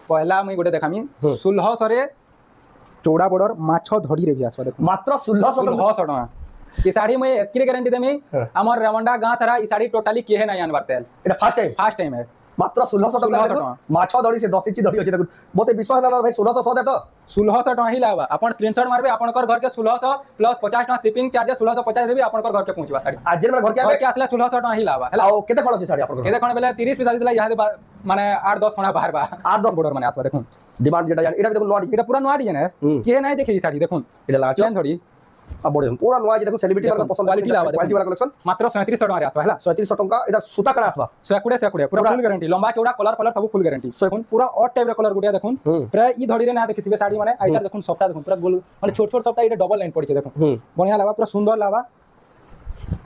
पहला मुई गोटे देखामी 1600 रे चौड़ा बॉर्डर माछ धड़ी रे भी आसबा देखो मात्र 1600 टका ई साड़ी मुई एतकी गारंटी देमी हमर रेवंडा गां सारा ई साड़ी टोटली केहे नै आनबार तेल एटा फर्स्ट टाइम है मात्र 1600 टका माछ धड़ी से 10 इंच धड़ी अछि देखो मोते विश्वास ना भाई 1600 दे तो 1600 टका ही लावा अपन स्क्रीनशॉट मारबे आपनकर घर के 1600 प्लस 50 टका शिपिंग चार्ज 1650 रे भी आपनकर घर के पहुंचबा साड़ी आज जे घर के आसला 1600 टका ही लावा हला केते खण अछि साड़ी आपनकर केते खण बेले 30 पीस दिला यहां माने 8 10 खणा बाहर बा 8 10 बॉर्डर माने आसबा देखो डिमांड जेटा एटा देखो नोआ एटा पूरा नोआ डिजाइन है के नै देखे ई साड़ी देखो एटा लाच चैन थोड़ी अब बड़े पूरा नोआ जे देखो सेलिब्रिटी वाला पसंद क्वालिटी वाला कलेक्शन मात्र 3700 टका रे आसबा हला 3700 टका एटा सूता कणा आसबा सेकुडे पूरा फुल गारंटी लंबा चौड़ा कलर सब फुल गारंटी देखुन पूरा ऑड टाइप रे कलर गुडिया देखुन प्राय ई धड़ी रे ना देखिथिबे साड़ी माने आइता देखुन सफ्टा देखुन पूरा गोल माने छोट सफ्टा इटा डबल लाइन पड़ी छे देखुन बढ़िया लावा पूरा सुंदर लावा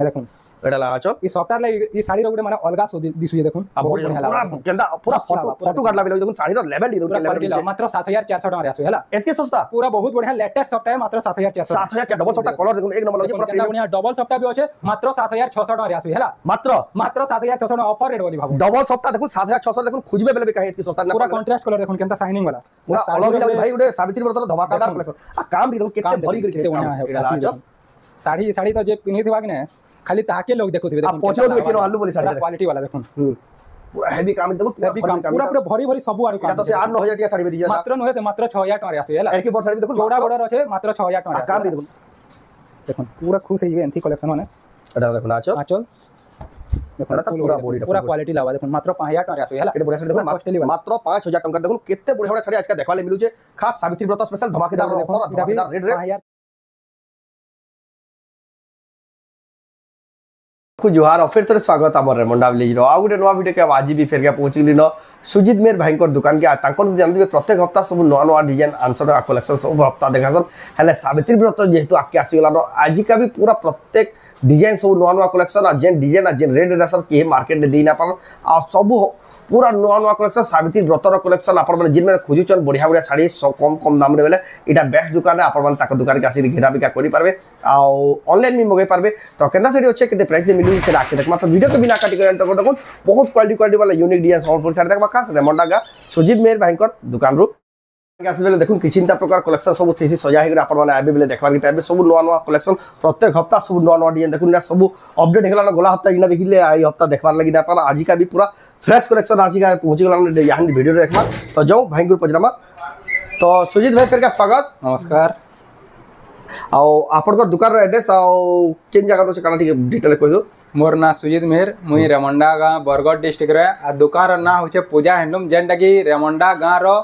ए देखुन एटा लावा चल ई सफ्टा रे ई साड़ी रे गुडे माने अलगा सो दिसुए देखुन बढ़िया लावा केंदा पूरा फोटो काढला बेले देखुन साड़ी रो लेवल दी लेवल मात्र 7400 टका रे आसु हला एतके सस्ता पूरा बहुत बढ़िया लेटेस्ट सफ्टा है मात्र 7400 डबल सफ्टा कलर देखुन एक नंबर लागे पूरा बढ़िया डबल सफ्टा भी होचे मात्र 7600 टका रे आसु हला मात्र 7600 टका ऑफर रेट बोली भाबू डबल सफ्टा देखुन 7600 देखुन खुजबे बेले भी कहे एतके सस्ता पूरा कंट्रास्ट कलर देखुन केंता शाइनिंग वाला पूरा अलग लागे भाई गुडे सावित्री व्रत धमाकेदार कलेक्शन आ काम भी देखुन केते भरी केते बढ़िया है साड़ी तो जे पिनिथिबा कि ने खाली ताके लोग देखुथिबे देखुन पछो देखि न आलू बोली साड़ी क्वालिटी वाला देखुन पूरा हेवी काम देखो पूरा भरी भरी सब आरो तो से 8 9000 टिया साड़ी दे दिया मात्र नहे से मात्र 6000 टका रे आसे हला एक साड़ी देखो चौड़ा बॉर्डर আছে मात्र 6000 टका काम भी देखुन पूरा खुश होइबे एंथी कलेक्शन माने एटा देखो आचल देखो पूरा बॉडी पूरा क्वालिटी लावा देखो मात्र 5000 टका रे आसे हला एटा बढ़िया साड़ी देखो मात्र 5000 टका देखो केते बढ़िया बढ़िया साड़ी आज का देखवाले मिलु छे खास सावित्री व्रत स्पेशल धमाकेदार देखो धमाकेदार रेट रे को जोहार और फिर तो स्वागत आमर रेमंडा विलेज रो आ गुटे नवा वीडियो के आज भी फेर के पहुंचली न सुजीत मेर भाई को दुकान के तांको जान दिबे प्रत्येक हफ्ता सब नवा नवा डिजाइन आंसर कलेक्शन सब हफ्ता देखासन हले सावित्री व्रत जेहेतु आके आसी गला आज का भी पूरा प्रत्येक डिजाइन सब नवा नवा कलेक्शन आ जेन डिजाइन आ जेन रेट देसर के मार्केट दे ना पार आ सब पूरा नुआ नुआ कलेक्शन सावित्री व्रतर कलेक्शन आपण माने जिन में खोजुचन बढ़िया बढ़िया साड़ी कम कम दाम रे बेले एटा बेस्ट दुकान है आपण माने ताको दुकान के आसी घेरा बिका करि पारबे आ ऑनलाइन भी मगे पारबे तो केना साड़ी अच्छे केते प्राइस मिलु से राखे देखमा तो वीडियो के बिना काटी करन तो देखो बहुत क्वालिटी वाला यूनिक डिजाइन संबलपुर साड़ी देखमा खास रेमंडा गा सुजीत मेहर भाईकर दुकान रो आसी बेले देखुन किछिंता प्रकार कलेक्शन सब थेसी सजा हे आपण माने आबे बेले देखबार के पाबे सब नुआ नुआ कलेक्शन प्रत्येक हफ्ता सब नुआ नुआ डिजाइन देखुन सब अपडेट हेला गला हफ्ता इना देखिले आई हफ्ता देखबार लागि ना पाला आज का भी पूरा फ्रेश कलेक्शन आसी का पहुंच गला यहाँ वीडियो देखमा तो जाऊ भाई गुरु पजरामा तो सुजीत भाई फिर का स्वागत नमस्कार आओ आपन को दुकान रो एड्रेस आओ केन जगह से काना ठीक डिटेल कह दो मोर ना सुजीत मेहर मुई रेमंडा गां बरगढ़ डिस्ट्रिक्ट रे आ दुकान रो ना होचे पूजा हैंडलूम जेंटा की रेमंडा गां रो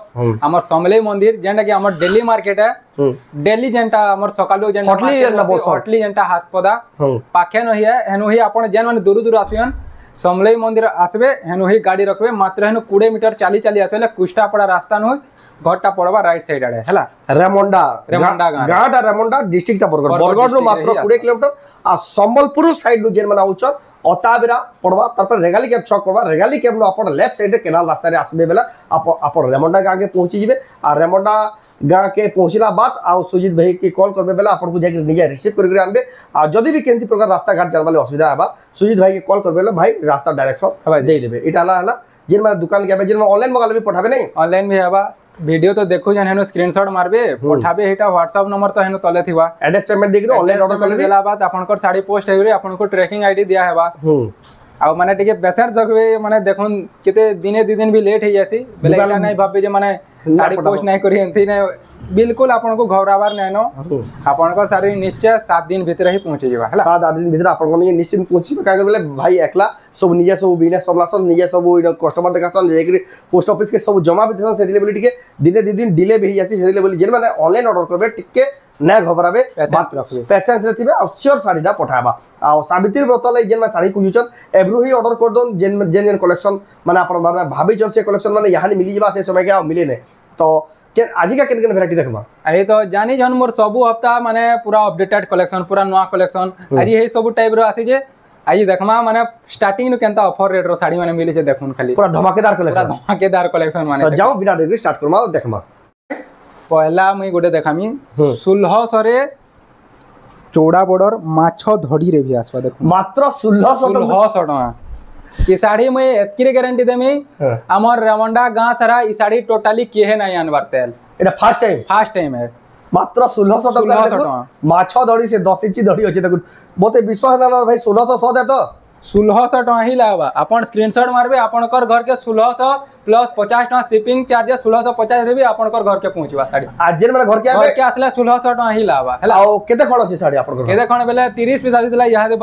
हमर समलेई मंदिर जेंटा की हमर दिल्ली मार्केट है दिल्ली जेंटा हमर सकालु जेंटा होटली जेंटा हाथपदा पाखे नही है हेनु ही आपण जेन माने दूर दूर आसियन समलेई मंदिर आसबे हेनु ही गाड़ी रखबे मात्र हेनु 20 मीटर चाली आसले कुष्टापड़ा रास्ता न घरटा पड़वा राइट साइड आड़े हला रेमंडा गाटा रेमंडा डिस्ट्रिक्ट बरगढ़ रो मात्र 20 किलोमीटर आ संबलपुर साइड नु जेन माने आउछ अताबेरा पड़वा तापर रेगाली कैब छक पड़वा रेगाली कैब नु अपन लेफ्ट साइड केनाल रास्ता रे आसबे बेला अपन रेमंडा गां के पहुंची जिबे आ रेमंडा गाँ के पहुँचला बाद आओ सुजीत भाई के कॉल करबे बेला आपन को जाके निजे रिसीव करके आनबे आ जदी भी केनसी प्रकार रास्ता घाट जानबाले असुविधा आबा सुजीत भाई के कॉल करबे बेला भाई रास्ता डायरेक्शन दे देबे इटाला हला जिन में दुकान के जिन में ऑनलाइन मंगाले भी पठाबे नहीं ऑनलाइन भी आबा वीडियो तो देखो जन हेनो स्क्रीनशॉट मारबे पठाबे हेटा व्हाट्सएप नंबर तो हेनो तले थिबा एड्रेस पेमेंट देख ऑनलाइन ऑर्डर करले बेला बाद आपन को साड़ी पोस्ट हेगरे आपन को ट्रैकिंग आईडी दिया हेबा आ माने टिके बेहतर जगवे माने देखुन केते दिने दि दिन भी लेट हे जासी बेला नहीं भाबे जे माने साड़ी पोस्ट नहीं करी एंथी ने बिल्कुल आपन को घबरावार नै नो आपन को सारी निश्चय 7 दिन भीतर ही पहुंचे जेबा हला 7-8 दिन भीतर आपन को निश्चित पहुंची का बोले भाई एकला सब निजे सब बिजनेस सबला सब निजे सब कस्टमर देखा सन लेकरी पोस्ट ऑफिस के सब जमा भी देसन सेदिले बोली टिके दिने 2 दिन डिले भी जासी सेदिले बोली जेन माने ऑनलाइन ऑर्डर करबे टिके ना घबराबे पेशेंस रे थिबे और श्योर साड़ीटा पठाबा आ सावित्री व्रत लै जेन साड़ी कुजुचन एब्रु ही ऑर्डर कर दोन जेन जेन कलेक्शन माने आपन माने भाबी जन से कलेक्शन माने यहां मिली जेबा से समय के मिले ने तो के आज का केन वैरायटी देखबा आई तो जानी जन मोर सबु हफ्ता माने पूरा अपडेटेड कलेक्शन पूरा नवा कलेक्शन आज हे सब टाइप रो आसी जे आज देखमा माने स्टार्टिंग नु केनता ऑफर रेट रो साड़ी माने मिली जे देखुन खाली पूरा धमाकेदार कलेक्शन माने तो जाओ बिना देरी स्टार्ट करमा देखमा पहला मुई गोटे देखामी 1600 रे चौड़ा बॉर्डर माछ धड़ी रे भी आसबा देखो मात्र 1600 टका ई साड़ी मैं एतकी गारंटी देमी हमर रेमंडा गां सारा ई साड़ी टोटली केहे नहीं आनबार तेल এটা ফার্স্ট টাইম है মাত্র 1600 টাকা 1600 দেখুন টাকা। মাছ ধরি সে 10 ইঞ্চি ধরি আছে দেখুন মতে বিশ্বাস না ভাই 1600 দে তো 1600 टका ही लावा अपन स्क्रीनशॉट मारबे आपनकर घर के 1600 प्लस 50 टका शिपिंग चार्जेस 1650 रे भी आपनकर घर के पहुंचबा साड़ी आज जेन मेरा घर के आबे घर के आसला 1600 टका ही लावा हैला आओ केते खड़ अछि साड़ी आपन घर केदे खण बेले 30 पीस आदितला यहां दे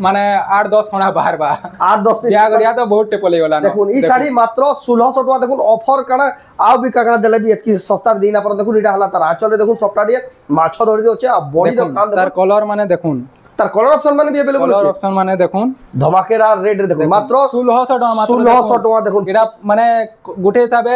माने 8 10 खणा बाहर बा 8 10 पीस या गरिया तो बहुत टेपले वाला দেখুন এই শাড়ি মাত্র 1600 টাকা দেখুন অফার কানা আও বি কাকড়া দেলে বি এতকি সস্তার দিন আপনারা দেখুন এটা হলা তার আঁচলে দেখুন সবটা দিয়ে মাছ ধরে দিচ্ছে আর বডি র কাম তার কলর মানে দেখুন তার কলর অপশন মানে বি अवेलेबल কলর আছে অপশন মানে দেখুন ধমাকেদার রেট রে দেখুন মাত্র 1600 টাকা মাত্র 1600 টাকা দেখুন এটা মানে গুটে হিসাবে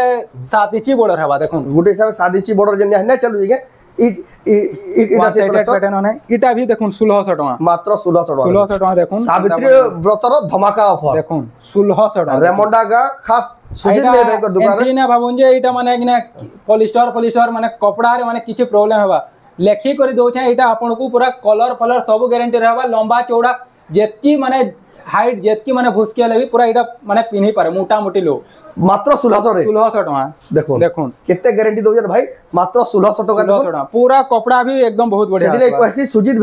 7 ইঞ্চি বর্ডার হবা দেখুন গুটে হিসাবে 7 ইঞ্চি বর্ডার যেন না চলু ইগে এটা সেটেড প্যাটার্ন মানে এটা भी দেখুন 1600 টাকা মাত্র 1600 টাকা 1600 টাকা দেখুন সাবিত্রী ব্রতর ধমাকা অফার দেখুন 1600 টাকা রেমন্ডা গা খাস সুজিত মে ভাই দোকান এন্টি না ভাবুন যে এটা মানে কিনা পলিস্টার মানে কপড়া রে মানে কিছু প্রবলেম হবা লেখি করে দউছে এটা आपनको पूरा कलर फलर सब गारंटी रहबा लंबा चौड़ा जेतकी माने हाइट जेतकी माने भुसके लेबी पूरा एटा माने पिन्ही पारे मोटा मोटी लो मात्र 1600 रे 1600 টাকা দেখুন দেখুন কেতে গ্যারান্টি দউছেন ভাই মাত্র 1600 টাকা 1600 টাকা पूरा कपड़ा भी एकदम बहुत बढ़िया সেদিলে কইছি সুজিত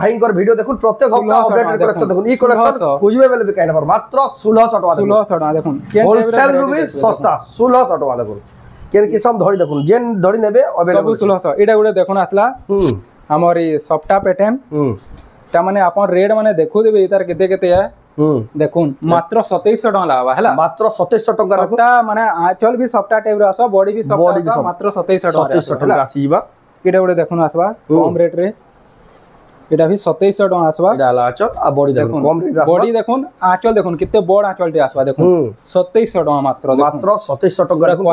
ভাইঙ্কর ভিডিও দেখুন প্রত্যেক সপ্তাহ আপডেট কালেকশন দেখুন এই কালেকশন খুঁজবে বলে বিকাই না মাত্র 1600 টাকা দেখুন 1600 টাকা দেখুন হোলসেল রুবি সস্তা 1600 টাকা দেখুন কেন কিসম ধরি দেখুন যেন ধরি নেবে सब 1600 এটা গুড়ে দেখুন আসলা हमर ई सॉफ्टा पैटर्न ता माने अपन रेड माने देखो देबे इतार केते केते है देखुन मात्र 2700 टका लावा हैला मात्र 2700 टका देखुन सॉफ्टा माने आंचल भी सॉफ्टा टाइप रो आसबा बॉडी भी सॉफ्टा मात्र 2700 टका आसीबा एटा गुडे देखुन आसबा कम रेट रे एटा भी 2700 टका आसबा एटा ला आंचल आ बॉडी देखुन कम रेट आसबा बॉडी देखुन आंचल देखुन कितने बड़ आंचल टे आसबा देखुन 2700 टका मात्र 2700 टका देखुन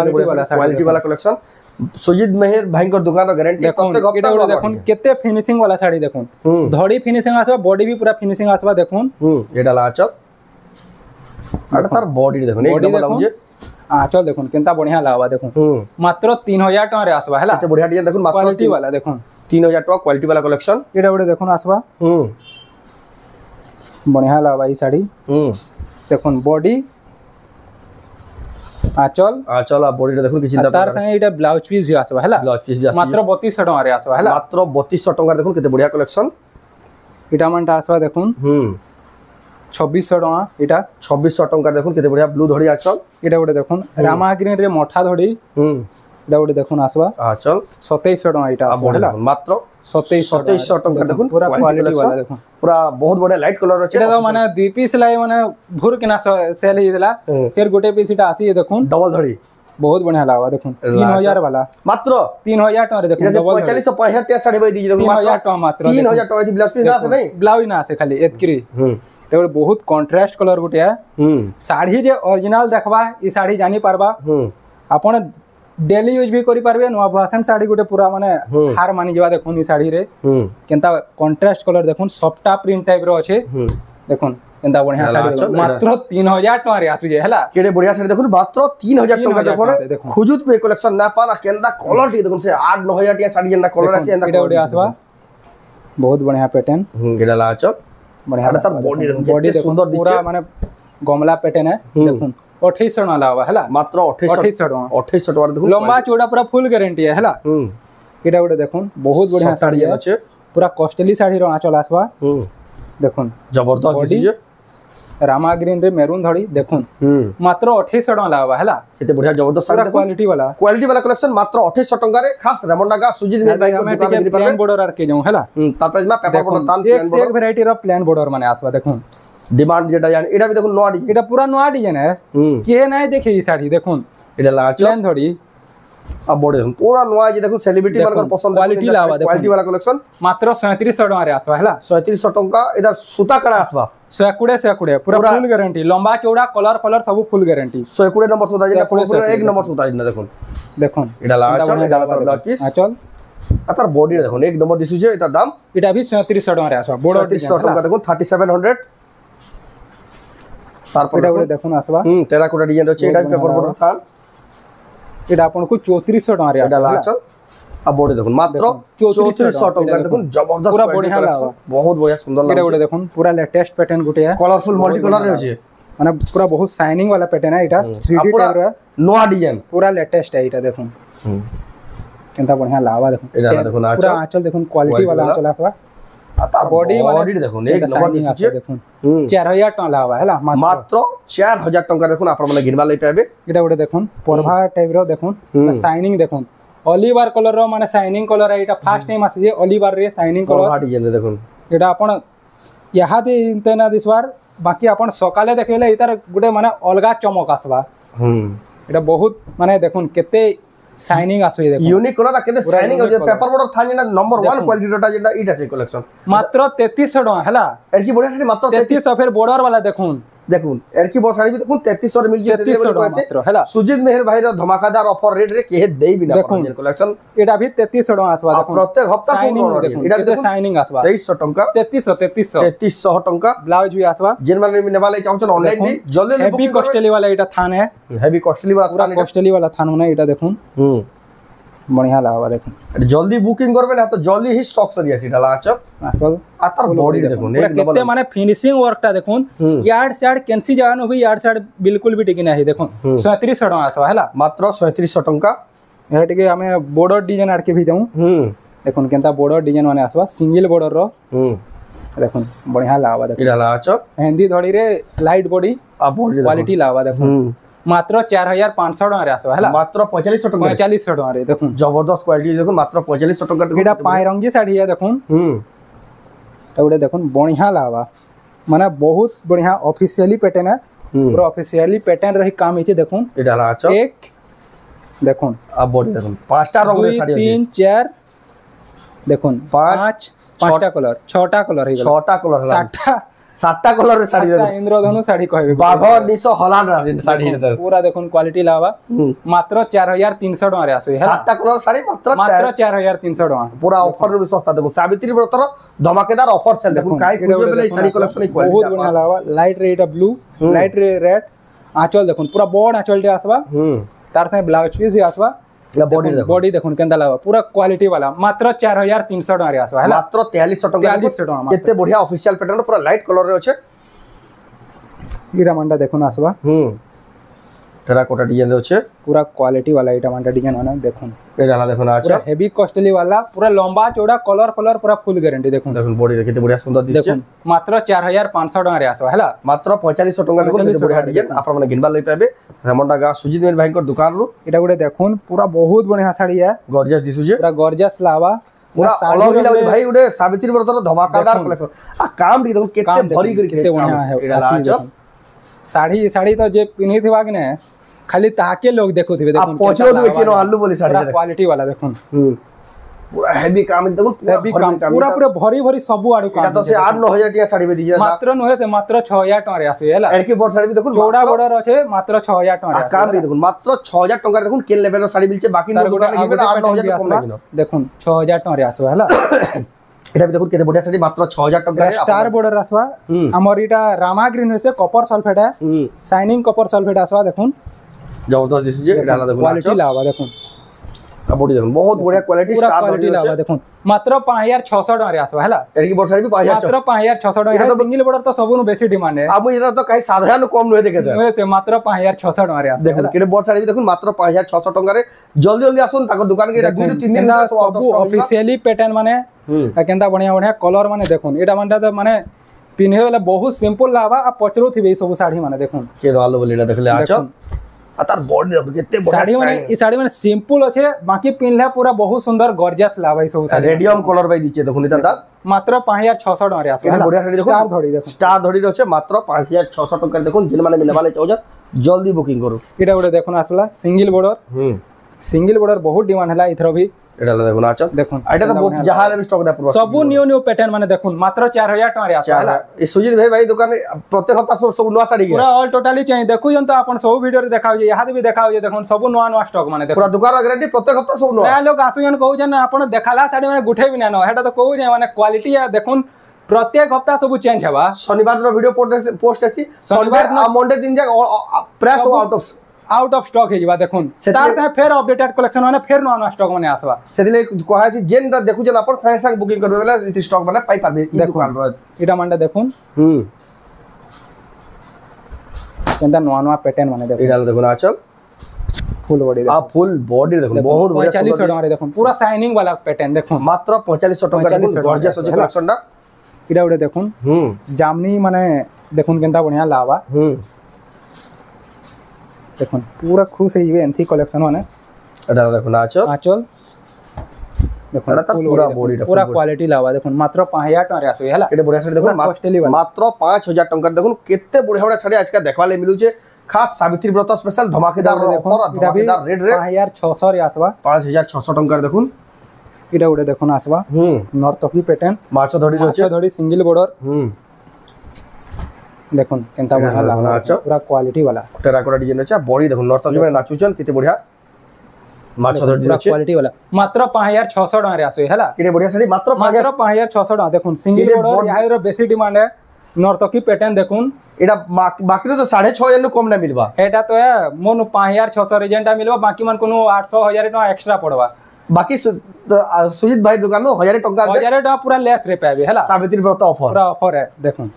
क्वालिटी वाला कलेक्शन सुजीत मेहर भाईंकर दुकान रो गारंटी प्रत्येक हफ्ता देखुन केते फिनिशिंग वाला साड़ी देखुन धड़ी फिनिशिंग आसबा बॉडी भी पूरा फिनिशिंग आसबा देखुन एटा ला आंचल आटा तार बॉडी देखुन एक नंबर लाउजे आंचल देखुन केनता बढ़िया लागबा देखुन मात्र 3000 टका रे आसबा हैला केते बढ़िया डिजाइन देखुन मात्र क्वालिटी वाला देखुन 3000 टका क्वालिटी वाला कलेक्शन एटा बड़े देखुन आसबा बढ़िया लागबा ई साड़ी देखुन बॉडी आंचल आ बॉडी देखुन कि चिंता तार संगे एटा ब्लाउज पीस भी आसबा हैला ब्लाउज पीस भी आसी मात्र 3200 टका रे आसबा हैला मात्र 3200 टका देखुन केते बढ़िया कलेक्शन एटा मानटा आसबा देखुन 2600 टका एटा 2600 टका देखुन केते बढ़िया ब्लू धड़ी आचल एटा गोटे देखुन रामा ग्रीन रे मोठा धड़ी एटा गोटे देखुन आसबा आचल 2700 टका एटा आसबा हैला मात्र 2700 टका देखुन पूरा क्वालिटी वाला देखुन पूरा बहुत बढ़िया लाइट कलर अछि एटा तो माने दुई पीस लाई माने भुर केना सेल ही देला फिर गोटे पीस एटा आसी देखुन डबल धड़ी बहुत बढ़िया लागबा देखुन 3000 वाला मात्र 3000 टका रे देखुन डबल 45 टका साड़ी बई दी देखुन 3000 टका मात्र 3000 टका दी ब्लाउज पीस ना से नहीं ब्लाउज ना से खाली एतकरी एटा बहुत कंट्रास्ट कलर गोटे है साड़ी जे ओरिजिनल देखबा ई साड़ी जानी पारबा आपण डेली यूज भी करि पारबे नवा भाषण साड़ी गोटे पूरा माने हार मानी जवा देखुन ई साड़ी रे केनता कंट्रास्ट कलर देखुन सॉफ्टा प्रिंट टाइप रो अछि देखुन केनता बढ़िया साड़ी मात्र 3000 टका रे आसु जे हला केडे बढ़िया साड़ी देखुन मात्र 3000 टका देखुन खुजुत पे कलेक्शन ना पाना केनता कलर टी देखुन से 8 9000 टका साड़ी जेना कलर आसी एंदा एटा आसबा बहुत बढ़िया पैटर्न गेडा ला आचल बढ़िया तार बॉडी सुंदर पूरा माने गमला पैटर्न है देखुन 2800 टका लावा हैला मात्र 2800 टका देखुन लंबा चौड़ा पूरा फुल गारंटी है हैला एटा गोटे देखुन बहुत बढ़िया साड़ी है पूरा कॉस्टली साड़ी रो आंचल आसबा देखुन जबरदस्त दिसिए रामा ग्रीन रे मेरून धड़ी देखुन मात्र 2800 टका लावा हैला केते बढ़िया जबरदस्त साड़ी क्वालिटी वाला कलेक्शन मात्र 2800 टका रे खास रेमंडा का सुजीत मेहर भाई को दुकान गिरी प्लेन बॉर्डर आर के जाऊ हैला तार प्राइस में पेपर बॉर्डर तान एक से एक वैरायटी रो प्लेन बॉर्डर माने आसबा देखुन डिमांड जेटा जान एटा भी देखुन नवा डिजाइन एटा पूरा नवा डिजाइन है के नै देखे ई साड़ी देखुन एटा ला प्लेन धड़ी अब बॉडी देखुन पूरा नवा जे देखुन सेलिब्रिटी मानकर पसंद क्वालिटी लावा क्वालिटी वाला कलेक्शन मात्र 3700 टका रे आसबा हैला 3700 टका इधर सूता कणा आसबा सेकुड़े पूरा फुल गारंटी लंबा चौड़ा कलर सब फुल गारंटी 120 नंबर सूता जिना पूरा एक नंबर सूता जिना देखुन एटा ला आचल एटा ला पीस आचल आतार बॉडी देखुन एक नंबर दिसु जे एटा दाम एटा भी 3700 टका रे आसबा बड़ 3700 टका देखुन 3700 तारपर एटा गोटे देखुन आसबा टेराकोटा डिजाइन अछि एटा पेपर बॉर्डर थान एटा आपन को 3400 टका रे एटा ला आचल अब बॉडी देखुन मात्र 3400 टका देखुन जबरदस्त पूरा बढ़िया लागबा बहुत बढ़िया सुंदर एटा गोटे देखुन पूरा लेटेस्ट पैटर्न गुटे है कलरफुल मल्टी कलर रे अछि মানে পুরা বহুত শাইনিং वाला पैटर्न है एटा 3D टाइप रो नोआ डिजाइन पूरा लेटेस्ट है एटा देखुन केनता बढ़िया लावा देखुन एटा देखुन पूरा आंचल देखुन क्वालिटी वाला आंचल आसवा आता बॉडी बॉडी देखुन एक नंबर दिसुचे देखुन 4000 टका लावा हैला मात्र 4000 टका देखुन आपण माने गिनबा लई पाबे एटा गोटे देखुन परभा टाइप रो देखुन शाइनिंग देखुन ऑलिवर कलर रो माने शाइनिंग कलर है एटा फर्स्ट टाइम आसी ऑलिवर रे शाइनिंग कलर परभा डिजाइन देखुन एटा आपण यहा दे इंतेना दिसवार बाकी आपण सकाले देखले इतार गुटे माने अलगा चमक आसबा एटा बहुत माने देखुन केते शाइनिंग आसुई देखुन यूनिक कलर केते शाइनिंग हो जे पेपर बोर्ड था जेना नंबर 1 क्वालिटी डोटा जेना इटा से कलेक्शन मात्र 3300 टका हैला एडकी बढ़िया साड़ी मात्र 3300 फिर बॉर्डर वाला देखुन देखुन एडकी बॉर्डर साड़ी भी देखुन 3300 रे मिल जे 3300 मात्र हैला सुजीत मेहर भाई रो धमाकेदार ऑफर रेट रे केहे देई बिना देखुन कलेक्शन एटा भी 3300 टका आसबा देखुन प्रत्येक हफ्ता शाइनिंग देखुन एटा शाइनिंग आसबा 2300 टका 3300 टका ब्लाउज भी आसबा जेन माने नेबा ले चाहछन ऑनलाइन भी जल्दी हेवी कॉस्टली वाला एटा थान है हेवी कॉस्टली वाला पूरा कॉस्टली वाला थान होना एटा देखुन बढ़िया लावा देखुन जल्दी बुकिंग करबे ना तो जल्दी ही स्टॉक सरी आसी डाला आचल आसल आतर बॉडी देखुन एक केते माने फिनिशिंग वर्क टा देखुन यार्ड साइड केनसी जगह न भी यार्ड साइड बिल्कुल भी टिकी नाही देखुन 3700 टका आसवा हैला मात्र 3700 टका ए टिके हमें बॉर्डर डिजाइन आड़ के भी जाऊं देखुन केनता बॉर्डर डिजाइन माने आसवा सिंगल बॉर्डर रो देखुन बढ़िया लावा देखुन डाला आचल हिंदी धड़ी रे लाइट बॉडी आ बॉडी क्वालिटी लावा देखुन मात्र 4500 टका रे आसवा हैला मात्र 4500 टका 4500 टका रे देखुन जबरदस्त क्वालिटी देखुन मात्र 4500 टका एटा पायरंगी साड़ी है देखुन एटा देखुन बढ़िया लावा माने बहुत बढ़िया ऑफिशियली पैटर्न है पूरा ऑफिशियली पैटर्न रही काम हिचे देखुन ए डाला आचल एक देखुन आ बॉडी देखुन पांचटा रंग रे साड़ी 3 4 देखुन 5 पांचटा कलर 6टा कलर है 6टा कलर 7टा कलर रे साड़ी देखुन इंद्रधनु साड़ी कहबे बाघ निसो हलान साड़ी पूरा देखुन क्वालिटी लावा मात्र 4300 टका रे आसे है 7टा कलर साड़ी मात्र 4300 टका पूरा ऑफर रे सस्ता देखो सावित्री व्रतर धमाकेदार ऑफर सेल देखो काई खोजबे बेले साड़ी कलेक्शन क्वालिटी बहुत बढ़िया लावा लाइट रे एटा ब्लू लाइट रे रेड आंचल देखुन पूरा बॉड आंचल दे आसबा तार से ब्लाउज पीस आसबा बॉडी देखुन केंदा लावा पूरा क्वालिटी वाला मात्र 4300 टका रे आसबा हैला मात्र 4300 टका 4300 टका केते बढ़िया ऑफिशियल पैटर्न पूरा लाइट कलर रे अछि हीरा मंडा देखुन आसबा टेराकोटा डिजाइन रे अछि पूरा क्वालिटी वाला एटा मंडा डिजाइन माने देखुन ए डाला देखुन पूरा अच्छा हेवी कॉस्टली वाला पूरा लंबा चौड़ा कलर पूरा फुल गारंटी देखुन देखुन बॉडी रे केते बढ़िया सुंदर दिसছে देखुन मात्र 4500 टका रे आसबा हैला मात्र 4500 टका देखुन केते बढ़िया डिजाइन आपण माने गिनबा लई पाबे रेमंडा गा सुजीत मेहर भाई को दुकान रो एटा गुटे देखुन पूरा बहुत बढ़िया साड़ी है गॉर्जियस दिसुजे पूरा गॉर्जियस लावा पूरा अलग ही लागे भाई गुटे सावित्री व्रतर धमाकेदार कलेक्शन आ काम भी देखुन केते भरी करी केते बढ़िया है साड़ी साड़ी तो जे पिन्ही थिबा कि ने खाली ताके लोग देखुथिबे देखुन पछो दे केनो आलू बोली साड़ी क्वालिटी वाला देखुन पूरा हेवी काम देखुन हेवी काम पूरा पूरा भरी भरी सब आडू काम तो से 8-9000 टिया साड़ी में दीजिए मात्र नहे से मात्र 6000 टका रे आसे हैला एडकी बोर्ड साड़ी भी देखुन चौड़ा बॉर्डर আছে मात्र 6000 टका रे काम भी देखुन मात्र 6000 टका देखुन केन लेवल साड़ी मिलছে बाकी नो दुकान में 8-9000 कम लागिनो देखुन 6000 टका रे आसे हैला एटा भी देखुन केते बढ़िया साड़ी मात्र 6000 टका रे स्टार बॉर्डर आसवा हमर इटा रामा ग्रीन से कॉपर सल्फेट है शाइनिंग कॉपर सल्फेट आसवा देखुन जबरदस्त दिसुजे डाला देखुन क्वालिटी लावा देखुन बॉडी देखुन बहुत बढ़िया क्वालिटी स्टार क्वालिटी लावा देखुन मात्र 5600 टका रे आसवा हैला एडकी बोर्ड साड़ी भी 5600 मात्र 5600 टका है सिंगल बॉर्डर तो सबनु बेसी डिमांड है अब इधर तो कहीं साधारण कम नहे देखे नहे से मात्र 5600 टका रे आसवा देखुन केटे बोर्ड साड़ी भी देखुन मात्र 5600 टका रे जल्दी जल्दी आसुन ताको दुकान के 2 3 दिन सब ऑफिशियली पैटर्न माने केंदा बढ़िया बढ़िया कलर माने देखुन एटा मानता तो माने पिन्हे वाला बहुत सिंपल लावा आ पचरो थिबे सब साड़ी माने देखुन के वालो बोलीला देखले आछो आ तार बॉडी केते बढ़िया साड़ी माने ई साड़ी माने सिंपल अछि बाकी पिनला पूरा बहुत सुंदर गॉर्जियस लावा ई सब साड़ी रेडियम कलर बाई दिचे देखुन इता मात्र 5600 टका रे आसे बढ़िया साड़ी देखुन स्टार धड़ी रहछे मात्र 5600 टका देखुन जिन माने मिलवाले चाहछ जल्दी बुकिंग करू एटा गुटे देखुन आसला सिंगल बॉर्डर बहुत डिमांड हला इथरो भी एटा देखुन आछ देखुन एटा तो जहां रे स्टॉक दे पूरा सब न्यू पैटर्न माने देखुन मात्र 4000 टका रे आसे हला ए सुजीत भाई दुकान प्रत्येक हफ्ता सब नवा साड़ी पूरा ऑल टोटली चाहिए देखु जन तो अपन सब वीडियो रे देखाउ जे यहां भी देखाउ जे देखुन सब नवा स्टॉक माने देखुन पूरा दुकान गारंटी प्रत्येक हफ्ता सब नवा लोग आसु जन कहू जन अपन देखाला साड़ी माने गुठे भी ना न हेटा तो कहू जे माने क्वालिटी है देखुन प्रत्येक हफ्ता सब चेंज हवा शनिवार रो वीडियो पोस्ट आसी शनिवार आ मंडे दिन जा प्राइस आउट ऑफ स्टॉक हे जिबा देखुन तार से फिर अपडेटेड कलेक्शन माने फिर नवा स्टॉक माने आसवा सेदिले कहै छी जेन देखु जन अपन संग संग बुकिंग करबे वाला इति स्टॉक माने पाई पाबे ई दुकान रो एटा माने देखुन केनता नुआ नुआ पैटर्न माने देखो एटा देखो आचल फुल बॉडी आ फुल बॉडी देखो बहुत बढ़िया 45 टका देखो पूरा शाइनिंग वाला पैटर्न देखो मात्र 45 टका देखो गॉर्जियस होचे कलेक्शन टा इडा उडे देखो जामनी माने देखो केनता बढ़िया लावा देखो पूरा खुश है ये एंथी कलेक्शन माने एटा देखो आचल आचल देखो पूरा बॉडी पूरा क्वालिटी लावा देखो मात्र 5000 टका रे आसो हैला एटे बढ़िया साड़ी देखो मात्र 5000 टका देखो केते बढ़िया बढ़िया साड़ी आजका देखवा ले मिलु छे खास सावित्री व्रत स्पेशल धमाकेदार ऑफर धमाकेदार रेट रे 5600 रे आसवा 5600 टका देखो इडा उडे देखो आसवा नर्तकी पैटर्न माछो धड़ी रहछे माछो धड़ी सिंगल बॉर्डर देखो केनता बढ़िया लावा पूरा क्वालिटी वाला टेराकोटा डिजाइन अछि बॉडी देखो नर्तकी में नाचुचन केते बढ़िया माछो धड़ी रहछे क्वालिटी वाला मात्र 5600 टका रे आसो हैला केते बढ़िया साड़ी मात्र 5600 टका देखो सिंगल बॉर्डर यार बेसी डिमांड है नर्तकी पैटर्न देखुन एटा बाकी तो 6.5 नु कम ना मिलबा एटा तो है मोन 5600 रे जेंटा मिलबा बाकी मन कोनो 800 1000 टका एक्स्ट्रा पड़वा बाकी सुजीत भाई दुकान नो 1000 टका 1000 टका पूरा लेस रे पाबे हैला सावित्री व्रत ऑफर पूरा ऑफर है देखुन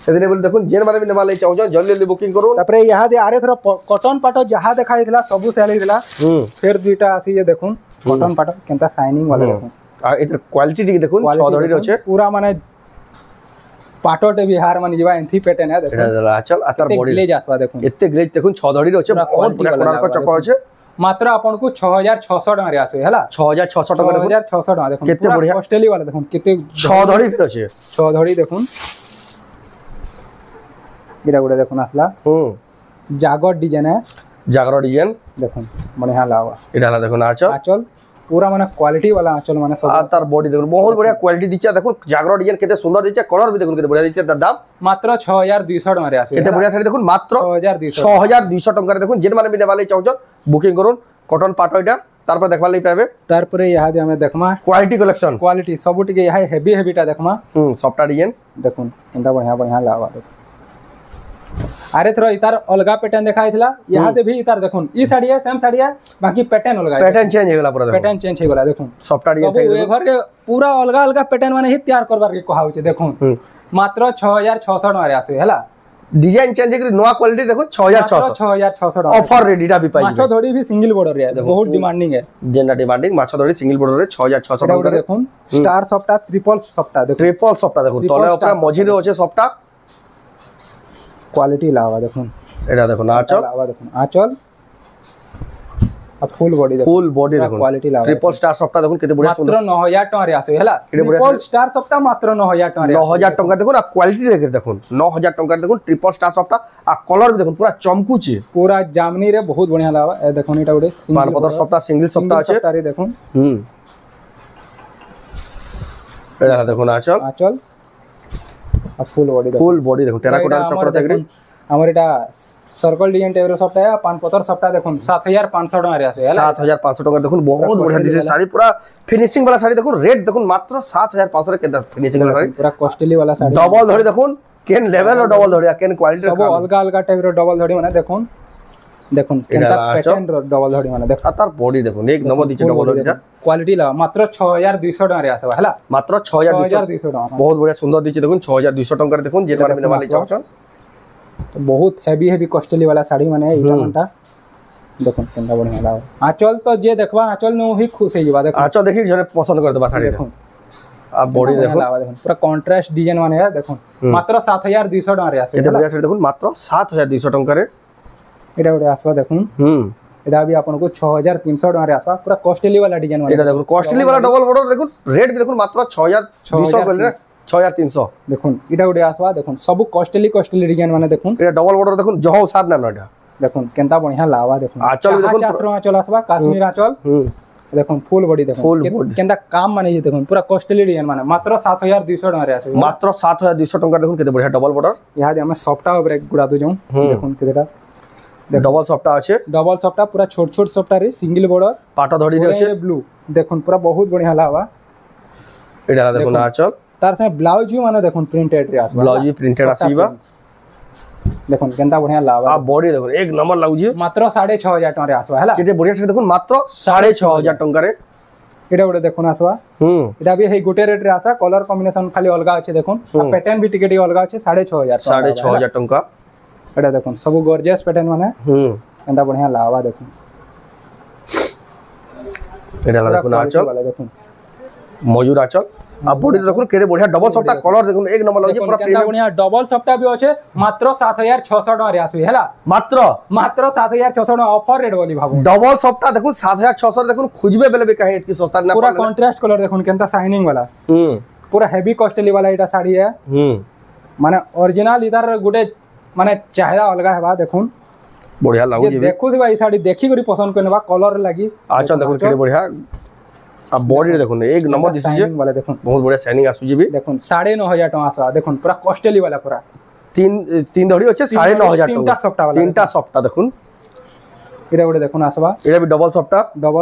सेदिने बोल देखुन जेन माने भी नेमा ले चाहो जल्दी जल्दी बुकिंग करू तापरे यहा दे आरे थरो कॉटन पाटो जहा देखाइतला सबु सेल हितला फिर दुईटा आसी जे देखुन कॉटन पाटो केनता शाइनिंग वाला देखुन आ एतर क्वालिटी टिक देखुन 6 धड़ी रहछे पूरा माने पाटोटे बिहार मन जीवा एंथी पैटर्न है देखो एटा चल आतर बॉडी ग्लेज आसवा देखो एते ग्लेज देखुन 6 धड़ी रहछे बहुत बड़ा कलर का चक्कर আছে मात्र आपन को 6600 टका रे आसे हैला 6600 टका देखो 6600 टका देखो केते बढ़िया कॉस्टली वाला देखो केते 6 धड़ी फिर আছে 6 धड़ी देखुन इडा गुडा देखुन आसला जागर डिजाइन है जागर डिजाइन देखुन बढ़िया लावा एटा देखुन आचल पूरा माने क्वालिटी वाला आंचल माने सब तार बॉडी देखो बहुत बढ़िया क्वालिटी दिचा देखो जागरो डिजाइन केते सुंदर दिचा कलर भी देखो केते बढ़िया दिचा दाम मात्र 6200 टका रे आसे केते बढ़िया साड़ी देखो मात्र 6200 टका रे देखो जेन माने भी नेबाले चाहो बुकिंग करूँ कॉटन पाटो एटा तार पर देखबा लई पाबे तार पर यहा दे हमें देखमा क्वालिटी कलेक्शन क्वालिटी सब टिके यहा हेवी हेवीटा देखमा सॉफ्टटा डिजाइन देखो केनता बढ़िया बढ़िया लावा देखो अरे थोड़ा इतार अलगा पैटर्न देखाइतला यहा दे भी इतार देखुन ई साड़ी है सेम साड़ी है बाकी पैटर्न अलगा है पैटर्न चेंज हो गेला पूरा पैटर्न चेंज हो गेला देखुन सॉफ्टटा डिजाइन सब एभर के पूरा अलगा अलगा पैटर्न माने ही तैयार करबार के कहा होचे देखुन मात्र 6600 टका रे आसे हैला डिजाइन चेंज करी नवा क्वालिटी देखो 6600 ऑफर रेडी टा भी पाई माछो धड़ी भी सिंगल बॉर्डर रे बहुत डिमांडिंग है जेना डिमांडिंग माछो धड़ी सिंगल बॉर्डर रे 6600 टका देखुन स्टार सॉफ्टटा ट्रिपल सॉफ्टटा देखो ट्रिपल सॉफ्टटा देखो तले ऊपर मझी रे होचे सॉफ्टटा क्वालिटी लावा देखुन एटा देखो आंचल लावा देखुन आंचल आ फुल बॉडी देखो क्वालिटी लावा ट्रिपल स्टार सॉफ्टटा देखो केते बढ़िया सुंदर मात्र 9000 टका रे आसे हैला ट्रिपल स्टार सॉफ्टटा मात्र 9000 टका रे 9000 टका देखो आ क्वालिटी देखो 9000 टका देखो ट्रिपल स्टार सॉफ्टटा आ कलर भी देखो पूरा चमकुची पूरा जामनी रे बहुत बढ़िया लावा ए देखो एटा उडे मानपतर सॉफ्टटा सिंगल सॉफ्टटा আছে सॉफ्टटा देखो एटा देखो आंचल फुल बॉडी देखो टेराकोटा चक्र देखरे हमर एटा सर्कल डिजाइन टाइप रो सॉफ्टटा है पान पतर सॉफ्टटा देखो 7500 टका रे आसे हैला 7500 टका देखो बहुत बढ़िया दिसे साड़ी पूरा फिनिशिंग वाला साड़ी देखो रेट देखो मात्र 7500 रे केदा फिनिशिंग वाला साड़ी पूरा कॉस्टली वाला साड़ी डबल धड़ी देखो केन लेवल और डबल धड़ी केन क्वालिटी सब अलग अलग टाइप रो डबल धड़ी माने देखो देखो केनता पैटर्न रो डबल धड़ी माने देखो तार बॉडी देखो एक नंबर दिचे डबल धड़ी क्वालिटी ला मात्र 6200 टका रे आसे हैला मात्र 6200 टका बहुत बढ़िया सुंदर दिचे देखो 6200 टका रे देखो जे माने बिना वाली चाहछन तो बहुत हेवी कॉस्टली वाला साड़ी माने एटा मनटा देखो केनता बढ़िया लाओ आंचल तो जे देखबा आंचल नु ही खुश हे जबा देखो आंचल देखि जने पसंद कर देबा साड़ी देखो आ बॉडी देखो पूरा कॉन्ट्रास्ट डिजाइन माने है देखो मात्र 7200 टका रे आसे केते बढ़िया साड़ी देखो मात्र 7200 टका रे एटा उडे आसवा देखो एटा भी आपन को 6300 टका रे आसवा पूरा कॉस्टली वाला डिजाइन माने एटा देखो कॉस्टली वाला डबल बॉर्डर देखो रेट भी देखो मात्र 6200 कर ले 6300 देखो एटा उडे आसवा देखो सब कॉस्टली डिजाइन माने देखो एटा डबल बॉर्डर देखो जहो सार ना एटा देखो केनता बढ़िया लावा देखो आंचल देखो आंचल आसवा काश्मीर आंचल देखो फुल बॉडी देखो केनता काम माने देखो पूरा कॉस्टली डिजाइन माने मात्र 7200 टका रे आसे मात्र 7200 टका देखो केते बढ़िया डबल बॉर्डर यहा दे हम सॉफ्टटा ब्रेक गुडा दो जाऊ देखो केतेटा डबल सॉफ्टटा আছে डबल सॉफ्टटा पूरा छोट छोट सॉफ्टटा रे सिंगल बॉर्डर पाटा धड़ी रे আছে ब्लू देखो पूरा बहुत बढ़िया लावा एटा देखो ना आंचल तार से ब्लाउज भी माने देखो प्रिंटेड रे आसबा ब्लाउज भी प्रिंटेड आसीबा देखो केनता बढ़िया लावा आ बॉडी देखो एक नंबर लागुजी मात्र 6500 टका रे आसबा हैला केते बढ़िया से देखो मात्र 6500 टका रे एटा उडे देखो ना आसबा एटा भी हे गोटे रेट रे आसबा कलर कॉम्बिनेशन खाली अलगा अछि देखो पैटर्न भी टिके अलगा अछि 6500 टका एटा देखो सब गॉर्जियस पैटर्न माने एंता बढ़िया लावा देखो एटा ला देखो आंचल वाला देखो मयूर आंचल आ बॉडी देखो केते बढ़िया डबल सफ्टा कलर देखो एक नंबर लागे पूरा केता बढ़िया डबल सफ्टा भी अछि मात्र 7600 टका रे आसु हैला मात्र 7600 टका ऑफर रेट बोली भाबू डबल सफ्टा देखो 7600 देखो खुजबे बेले भी कहीं इतनी सस्ता ना पूरा कंट्रास्ट कलर देखो केनता शाइनिंग वाला पूरा हेवी कॉस्टली वाला एटा साड़ी है माने ओरिजिनल इधर गुटे माने चाहेला अलगा हेबा देखो बढ़िया लागो जे देखु दिबा ई साड़ी देखि करी पसंद करनेबा कलर लागी आंचल देखो केते बढ़िया अब बॉडी देखो एक नंबर दिस जे वाला देखो बहुत बढ़िया शाइनिंग आसु जी भी देखो 9500 टका आसा देखो पूरा कॉस्टली वाला पूरा तीन धड़ी होचे 9500 तीनटा सफ्टा वाला तीनटा सफ्टा देखो एरा गुटे देखो आसबा एरा भी डबल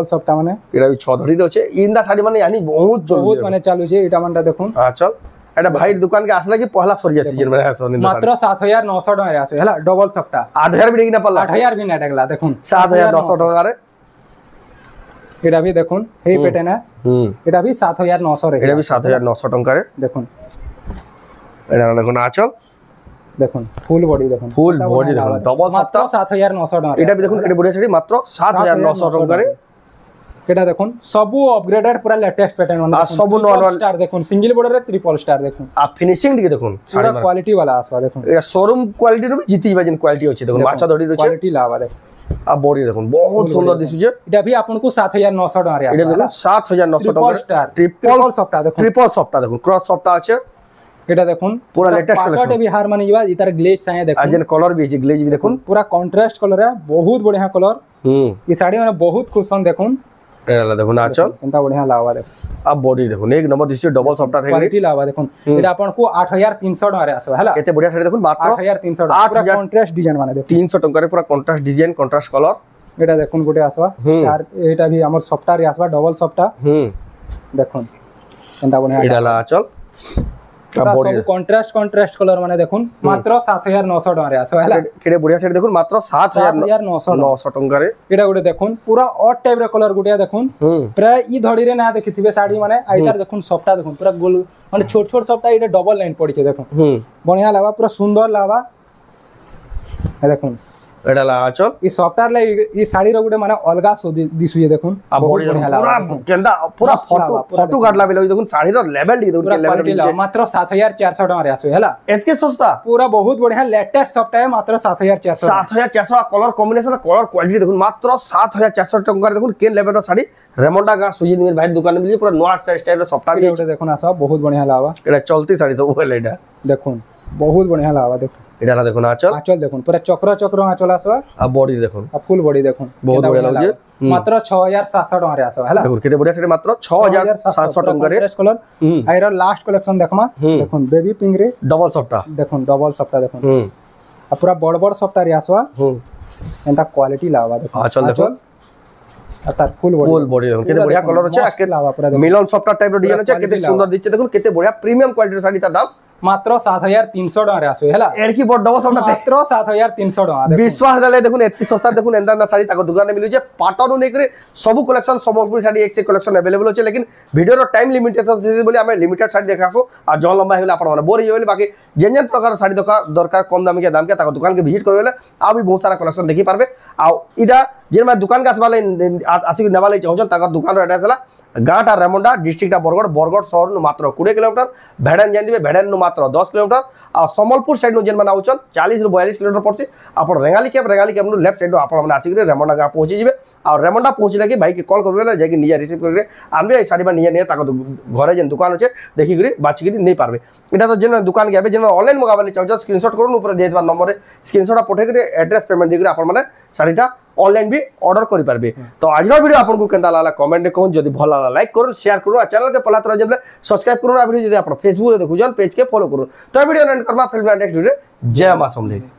सफ्टा माने एरा भी 6 धड़ी होचे इंदा साड़ी माने यानी बहुत माने चालू छे एटा मानटा देखो आंचल एटा भाई दुकान के आसला कि पहला सरिया सीजन में आसो निंदा मात्र 7900 टका रे आसे हला डबल सफ्टा 8000 भी ना पल्ला 8000 भी ना टकला देखो 7900 टका रे एटा भी देखो हे पैटर्न है एटा भी 7900 रे एटा भी 7900 टका रे देखो एटा देखो आंचल देखो फुल बॉडी देखो फुल बॉडी देखो डबल मात्र 7900 टका एटा भी देखो केटे बढ़िया साड़ी मात्र 7900 टका रे एटा देखो सब अपग्रेडेड पूरा लेटेस्ट पैटर्न वाला सब नॉर्मल स्टार देखो सिंगल बॉर्डर रे ट्रिपल स्टार देखो आ फिनिशिंग दिखे देखो पूरा क्वालिटी वाला आसवा देखो एटा शोरूम क्वालिटी रो भी जीती बजन क्वालिटी होचे देखो माछा दड़ी रो क्वालिटी लावा देखो आ बॉडी देखो बहुत सुंदर दिसु जे एटा भी आपन को 7900 टका रे एटा देखो 7900 टका ट्रिपल सफ्टा देखो ट्रिपल सफ्टा देखो क्रॉस सफ्टा আছে এটা দেখুন पूरा लेटेस्ट कलेक्शन भी हार माने जीवा इतार ग्लेज चाहे देखो आजन कलर भी है ग्लेज भी देखो पूरा कंट्रास्ट कलर है बहुत बढ़िया कलर ये साड़ी माने बहुत खुशन देखो एला देखो ना चल एंता बढ़िया लावा देखो अब बॉडी देखो एक नंबर दिस डबल सफ्टा थे क्वालिटी लावा देखो एटा आपन को 8300 टका रे आसो हला केते बढ़िया साड़ी देखो मात्र 8300 पूरा कंट्रास्ट डिजाइन माने देखो 300 टका रे पूरा कंट्रास्ट डिजाइन कंट्रास्ट कलर एटा देखो गुटे आसवा स्टार एटा भी हमर सफ्टा रे आसवा डबल सफ्टा देखो एंता बढ़िया एटा ला चल सब कंट्रास्ट कलर माने देखो मात्र 7900 टका रे आसो हला केडे बढ़िया साड़ी देखो मात्र 7900 टका रे एटा गुटे देखो पूरा ऑड टाइप रे कलर गुटे देखो प्राय ई धड़ी रे ना देखिथिबे साड़ी माने आइतार देखो सफ्टा देखो पूरा गोल माने छोट छोट सफ्टा एटा डबल लाइन पड़ी छे देखो बढ़िया लावा पूरा सुंदर लावा देखो एटा ला चल ई सफ्टार ले ई साड़ी रो गुटे माने अलगा सो दिसु ये देखो बहुत बढ़िया पूरा केंदा पूरा फोटो काटला बेलो देखो साड़ी रो लेवल दी देखो लेवल मात्र 7400 टका रे आसो हला एतके सस्ता पूरा बहुत बढ़िया लेटेस्ट सफ्टा है मात्र 7400 कलर कॉम्बिनेशन कलर क्वालिटी देखो मात्र 7400 टका देखो केन लेवल रो साड़ी रेमंडा का सुजीत में भाई दुकान में मिली पूरा नया स्टाइल रो सफ्टा भी देखो ना सब बहुत बढ़िया लावा एटा चलती साड़ी सब एटा देखो बहुत बढ़िया लावा देखो एटा ला देखो ना आंचल देखो पूरा चक्र आंचल आसवा आ बॉडी देखो आ फुल बॉडी देखो बहुत बढ़िया लागे मात्र 6700 टका रे आसवा हला देखो केते बढ़िया साड़ी मात्र 6700 टका रे कलर आइरो लास्ट कलेक्शन देखमा देखो बेबी पिंक रे डबल सफ्टा देखो डबल सफ्टा देखो आ पूरा बड़ सफ्टा रे आसवा एंता क्वालिटी लावा देखो आंचल देखो तार फुल बॉडी देखो केते बढ़िया कलर আছে আজকে মিলন সফটটা টাইপ র ডিজাইন আছে কেতে সুন্দর দিচ্ছে দেখুন কেতে बढ़िया প্রিমিয়াম কোয়ালিটির শাড়ি তার দাম मात्र 7300 टका रे आसो हला एडकी बड डबल सफ्टा मात्र 7300 टका देखो विश्वास डाले देखुन एति सस्ता देखुन एंदा साड़ी ताको दुकान में मिलु जे पाटन नै करे सब कलेक्शन सम्बलपुरी साड़ी एक से कलेक्शन अवेलेबल होचे लेकिन वीडियो रो टाइम लिमिटेशन छै बोली हम लिमिटेड साड़ी देखासो आ जो लंबा हेले आपण माने बोर होइले बाकी जेन प्रकार साड़ी दरकार कम दाम के ताको दुकान के विजिट करबेले आ भी बहुत सारा कलेक्शन देखि पारबे आ इडा जेन मैं दुकान के आसबाले आसी नेबाले चाहछन ताको दुकान रो एड्रेस हला गाँटा रेमुंडा डिस्ट्रिक्ट बरगढ़ शहर मात्र 20 किलोमीटर भेड़न जान भेड़न मात्र 10 किलोमीटर आ सम्बलपुर साइड नु जेन माने आउचन 40 रु 42 किलोमीटर पड़सी आपण रेंगाली कैब लेफ्ट साइड आपण माने आसी रेमुंडा गाँ पहुंची जिवे आ रेमुंडा पहुंचले कि भाई के कॉल करबे जाके निया रिसीव करके आनबे ए साड़ी निया निया ताको घरे जेन दुकान अछि देखि करी बाछि करी नै पारबे एटा तो जेन दुकान के जेन ऑनलाइन मगाबले चाहछ स्क्रीनशॉट करूँ ऊपर दे देबा नंबर रे स्क्रीनशॉट पठे करी एड्रेस पेमेंट दे करी आपण माने साड़ीटा ऑनलाइन भी ऑर्डर करि पारबे तो आज वीडियो आपन को केनता लागला कमेंट रे कहूं जदी भल लागला लाइक करू शेयर करू आ चैनल के पला तरह जेबले सब्सक्राइब करू आ वीडियो जदी आपन फेसबुक रे देखु जन पेज के फॉलो करू तो वीडियो एंड करबा फिर नेक्स्ट वीडियो जय मां समलेरी।